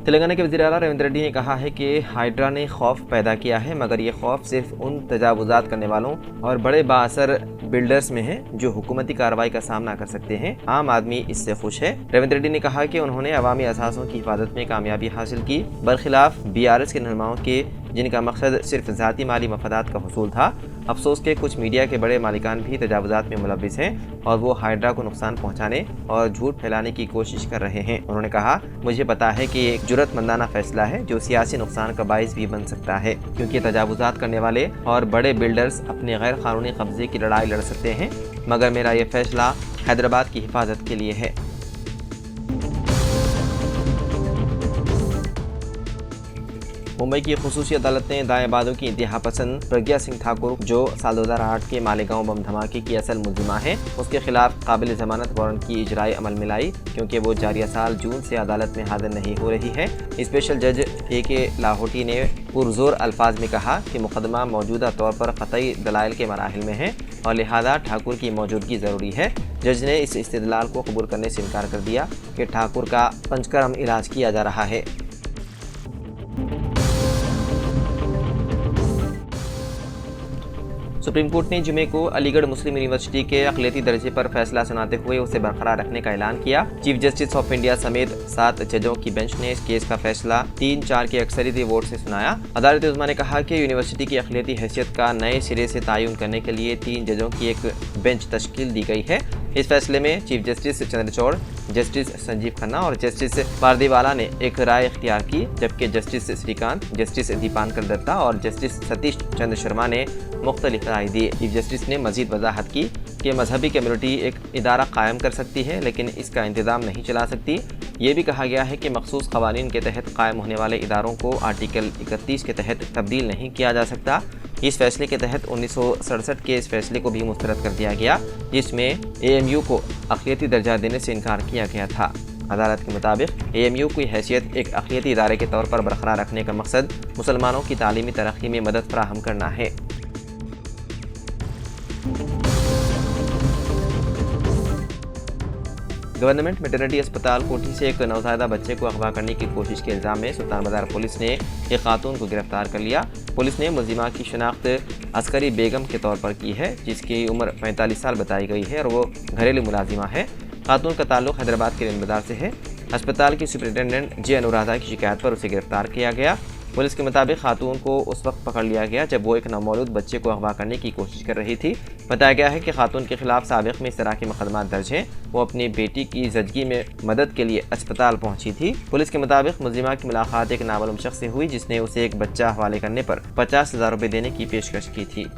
तेलंगाना के वज़ीर आला रेवंत रेड्डी ने कहा है कि हाइड्रा ने खौफ पैदा किया है, मगर ये खौफ सिर्फ उन तजावुज़ात करने वालों और बड़े बाअसर बिल्डर्स में है जो हुकूमती कार्रवाई का सामना कर सकते हैं। आम आदमी इससे खुश है। रेवंत रेड्डी ने कहा कि उन्होंने अवामी असासों की हिफाजत में कामयाबी हासिल की, बरखिलाफ BRS के रहनुमाओं के जिनका मकसद सिर्फ ज़ाती माली मफादात का हुसूल था। अफसोस के कुछ मीडिया के बड़े मालिकान भी तजावुज़ात में मुलव्विस हैं और वो हाइड्रा को नुकसान पहुंचाने और झूठ फैलाने की कोशिश कर रहे हैं। उन्होंने कहा, मुझे पता है कि ये एक जुर्रतमंदाना फैसला है जो सियासी नुकसान का बाइस भी बन सकता है, क्योंकि तजावुज़ात करने वाले और बड़े बिल्डर्स अपने गैर कानूनी कब्जे की लड़ाई लड़ सकते हैं, मगर मेरा ये फैसला हैदराबाद की हिफाजत के लिए है। मुंबई की खुसूसी अदालत ने दाएं-बादों की इंतहा पसंद प्रज्ञा सिंह ठाकुर, जो साल 2008 के मालेगांव बम धमाके की असल मुल्जिमा है, उसके खिलाफ काबिल जमानत वारंट की इजराई अमल में लाई, क्योंकि वो जारिया साल जून से अदालत में हाजिर नहीं हो रही है। स्पेशल जज AK लाहौटी ने पुरजोर अल्फाज में कहा कि मुकदमा मौजूदा तौर पर क़तई दलाइल के मराहिल में है और लिहाजा ठाकुर की मौजूदगी ज़रूरी है। जज ने इस इस्तिदलाल को कबूल करने से इनकार कर दिया कि ठाकुर का पंचकर्म इलाज किया जा रहा है। सुप्रीम कोर्ट ने जुमे को अलीगढ़ मुस्लिम यूनिवर्सिटी के अक़लियती दर्जे पर फैसला सुनाते हुए उसे बरकरार रखने का ऐलान किया। चीफ जस्टिस ऑफ इंडिया समेत 7 जजों की बेंच ने इस केस का फैसला 3-4 के अक्सरियती वोट से सुनाया। अदालत उज़्मा ने कहा कि यूनिवर्सिटी की अक़लियती हैसियत का नए सिरे से तयन करने के लिए 3 जजों की एक बेंच तश्कील दी गई है। इस फैसले में chief justice Chandrachud, justice Sanjeev Khanna और जस्टिस पारदीवाला ने एक राय इख्तियार की, जबकि जस्टिस श्रीकांत, जस्टिस दीपांकर दत्ता और जस्टिस सतीश चंद्र शर्मा ने मुख्तलिफ राय दी। चीफ जस्टिस ने मजीद वजाहत की कि मजहबी कम्युनिटी एक इदारा कायम कर सकती है, लेकिन इसका इंतज़ाम नहीं चला सकती। ये भी कहा गया है कि मखसूस क़वानीन के तहत कायम होने वाले इदारों को आर्टिकल 31 के तहत तब्दील नहीं किया जा सकता। इस फैसले के तहत 1967 के इस फैसले को भी मुस्तरद कर दिया गया, जिसमें AMU को अक़लियती दर्जा देने से इनकार किया गया था। अदालत के मुताबिक AMU की हैसियत एक अक़लियती इदारे के तौर पर बरकरार रखने का मकसद मुसलमानों की तालीमी तरक्की में मदद फराहम करना है। गवर्नमेंट मैटरनिटी अस्पताल कोठी से एक नवजायदा बच्चे को अगवा करने की कोशिश के इल्ज़ाम में सुल्तान बाजार पुलिस ने एक खातून को गिरफ्तार कर लिया। पुलिस ने मुल्जिमा की शनाख्त अस्करी बेगम के तौर पर की है, जिसकी उम्र 45 साल बताई गई है और वो घरेलू मुलाजिमा है। खातून का ताल्लुक हैदराबाद के रेन बाजार से है। अस्पताल की सुपरिटेंडेंट J अनुराधा की शिकायत पर उसे गिरफ्तार किया गया। पुलिस के मुताबिक खातून को उस वक्त पकड़ लिया गया जब वो एक नवमौलूद बच्चे को अगवा करने की कोशिश कर रही थी। बताया गया है कि खातून के खिलाफ साबिक़ में इस तरह के मुकदमात दर्ज हैं। वो अपनी बेटी की ज़चगी में मदद के लिए अस्पताल पहुंची थी। पुलिस के मुताबिक मुल्जिमा की मुलाकात एक नामालूम शख्स से हुई, जिसने उसे एक बच्चा हवाले करने पर 50,000 रुपये देने की पेशकश की थी।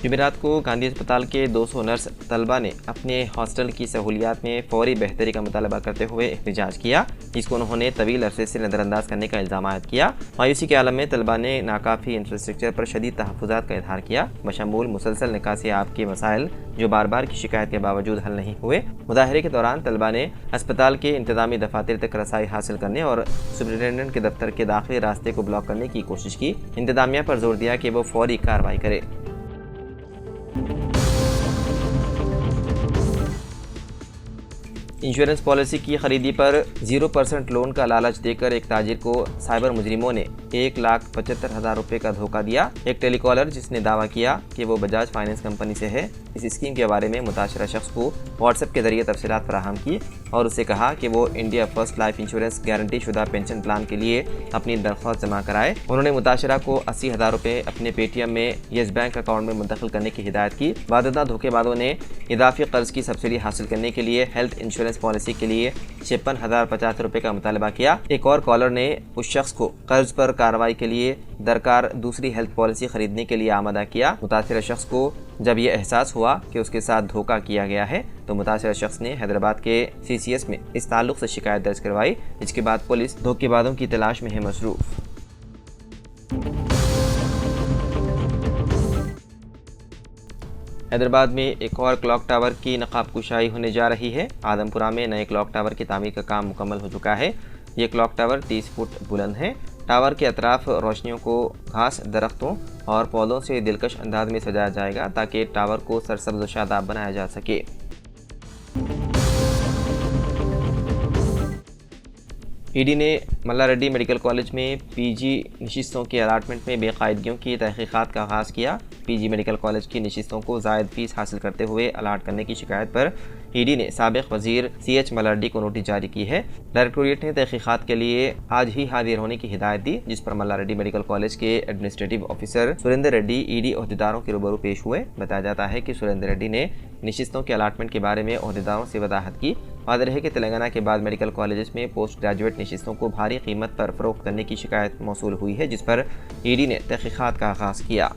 जुमेरात को गांधी अस्पताल के 200 नर्स तलबा ने अपने हॉस्टल की सहूलियात में फौरी बेहतरी का मुतालबा करते हुए एहतजाज किया, जिसको उन्होंने तवील अरसे से नज़रअंदाज करने का इल्ज़ाम आयद किया। मायूसी के आलम में तलबा ने नाकाफ़ी इंफ्रास्ट्रक्चर पर शदीद तहफ़्फ़ुज़ात का इज़हार किया, बशमूल मुसलसल निकासी आब के मसाइल जो बार बार की शिकायत के बावजूद हल नहीं हुए। मुजाहरे के दौरान तलबा ने अस्पताल के इंतज़ामी दफातर तक रसाई हासिल करने और सुपरिटेंडेंट के दफ्तर के दाखिली रास्ते को ब्लॉक करने की कोशिश की। इंतज़ामिया पर जोर दिया कि वो फौरी कार्रवाई करे। इंश्योरेंस पॉलिसी की खरीदी पर 0% लोन का लालच देकर एक ताजिर को साइबर मुजरिमों ने 1,75,000 रुपये का धोखा दिया। एक टेलीकॉलर जिसने दावा किया कि वो बजाज फाइनेंस कंपनी से है, इस स्कीम के बारे में मुताशरा शख्स को व्हाट्सएप के जरिए तफसीलात फराहम की और उससे कहा कि वो India first life insurance guarantee शुदा पेंशन प्लान के लिए अपनी दरख्वास्त जमा कराए। उन्होंने मुताशरा को 80,000 रुपये अपने पेटीएम में येस बैंक अकाउंट में मुंतकिल करने की हिदायत की। वाददा धोखेबाजों ने इजाफी कर्ज की सब्सिडी हासिल करने के लिए हेल्थ इंश्योरेंस पॉलिसी के लिए 56,050 रुपये का मुतालबा किया। एक और कॉलर ने उस शख्स को कर्ज पर कार्रवाई के लिए दरकार दूसरी हेल्थ पॉलिसी खरीदने के लिए आमादा किया। मुतासिर शख्स को जब यह एहसास हुआ कि उसके साथ धोखा किया गया है तो मुतासिर शख्स ने हैदराबाद के CCS में इस ताल्लुक से शिकायत दर्ज करवाई। इसके बाद पुलिस धोखेबाजों की तलाश में है मसरूफ। हैदराबाद में एक और क्लॉक टावर की नकाब कुशाई होने जा रही है। आदमपुरा में नए क्लॉक टावर की तामीर का काम मुकम्मल हो चुका है। ये क्लॉक टावर 30 फुट बुलंद है। टावर के अतराफ रोशनियों को घास, दरख्तों और पौधों से दिलकश अंदाज में सजाया जाएगा ताकि टावर को सरसब्ज व शादाब बनाया जा सके। ईडी ने मल्ला रेड्डी मेडिकल कॉलेज में पीजी नशिस्तों के अलाटमेंट में बेकायदगियों की तहकीकात का आगाज़ किया। पीजी मेडिकल कॉलेज की नशिस्तों को ज़ायद फीस हासिल करते हुए अलाट करने की शिकायत पर ईडी ने साबिक़ वज़ीर CH मल्ला रेड्डी को नोटिस जारी की है। डायरेक्टोरेट ने तहकीकात के लिए आज ही हाजिर होने की हिदायत दी, जिस पर मल्ला रेड्डी मेडिकल कॉलेज के administrative officer Surendra Reddy ED अहदेदारों के रूबरू पेश हुए। बताया जाता है कि सुरेंद्र रेड्डी ने नशिस्तों के अलाटमेंट के बारे में अहदेदारों से वजाहत की। वाज़ेह रहे कि तेलंगाना के बाद मेडिकल कॉलेज में पोस्ट ग्रेजुएट नशिस्तों को भारी कीमत पर फ़रोख्त करने की शिकायत मौसूल हुई है, जिस पर ईडी ने तहकीकात का आगाज़ किया।